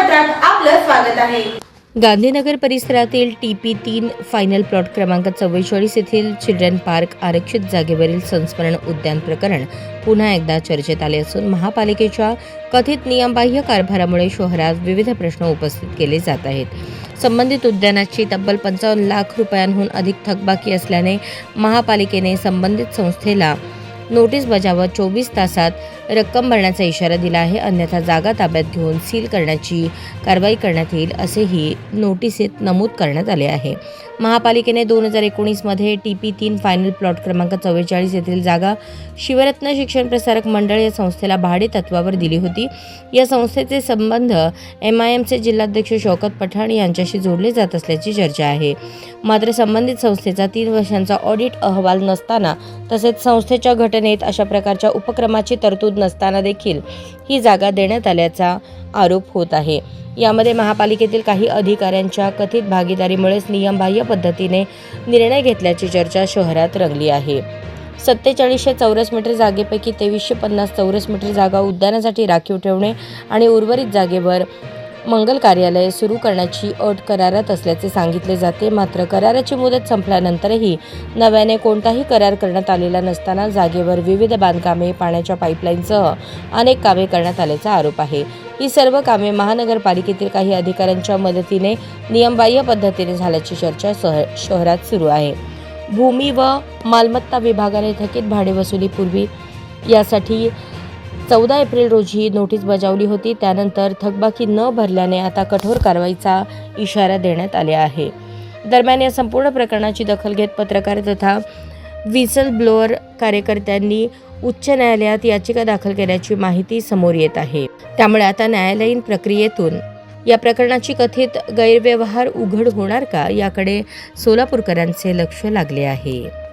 वृत्तपत्रात आपलं स्वागत आहे। गांधीनगर परिसरातील TP3 फायनल प्लॉट क्रमांक 44 येथील चिल्ड्रन पार्क आरक्षित जागेवरील संस्मरण उद्यान प्रकरण पुन्हा एकदा चर्चेत आले असून महापालिकेच्या कथित नियमबाह्य कारभारामुळे शहरात विविध प्रश्न उपस्थित केले जात आहेत। संबंधित उद्यानाची तब्बल 55 लाख रुपयांहून अधिक थकबाकी असल्याने महापालिकेने संबंधित संस्थेला नोटीस बजावत 24 तासात रक्कम भरण्याचा इशारा दिला आहे, अन्यथा जागा ताब्यात घेऊन सील करण्याची कारवाई करण्यात येईल असेही नोटीसीत नमूद करण्यात आले आहे। महापालिकेने 2019 मध्ये TP3 फायनल प्लॉट क्रमांक 44 येथील जागा शिवरत्न शिक्षण प्रसारक मंडळ या संस्थेला भाडे तत्वावर दिली होती। या संस्थेचे संबंध MIMचे जिल्हाध्यक्ष शौकत पठाण यांच्याशी जोडले जात असल्याची चर्चा आहे। मात्र संबंधित संस्थेचा 3 वर्षांचा ऑडिट अहवाल नसताना तसेच संस्थेच्या घटनेत अशा प्रकारच्या उपक्रमाची तरतूद नसताना देखील ही जागा देण्यात आल्याचा आरोप होत आहे। यामध्ये महापालिकेतील काही अधिकाऱ्यांच्या कथित भागीदारीमुळेच नियमबाह्य पद्धतीने निर्णय घेतल्याची चर्चा शहरात रंगली आहे। 4700 चौरस मीटर जागेपैकी 2350 चौरस मीटर जागा उद्यानासाठी राखीव ठेवणे आणि उर्वरित जागेवर मंगल कार्यालय सुरू करण्याची अट करारात असल्याचे सांगितले जाते। मात्र कराराची मुदत संपल्यानंतरही नव्याने कोणताही करार करण्यात आलेला नसताना जागेवर विविध बांधकामे, पाण्याच्या पाईपलाईनसह अनेक कामे करण्यात आल्याचा आरोप आहे। ही सर्व कामे महानगरपालिकेतील काही अधिकाऱ्यांच्या मदतीने नियमबाह्य पद्धतीने झाल्याची चर्चा शहरात सुरू आहे। भूमी व मालमत्ता विभागाने थकीत भाडे वसुलीपूर्वी यासाठी 14 एप्रिल रोजी नोटीस बजावली होती। त्यानंतर थकबाकी न भरल्याने आता कठोर कारवाईचा इशारा देण्यात आले आहे। दरम्यान या संपूर्ण प्रकरणाची दखल घेत पत्रकार तथा व्हिसल ब्लोअर कार्यकर्त्यांनी उच्च न्यायालयात याचिका दाखल केल्याची माहिती समोर येत आहे। त्यामुळे आता न्यायालयीन प्रक्रियेतून या प्रकरणाची कथित गैरव्यवहार उघड होणार का याकडे सोलापूरकरांचे लक्ष लागले आहे।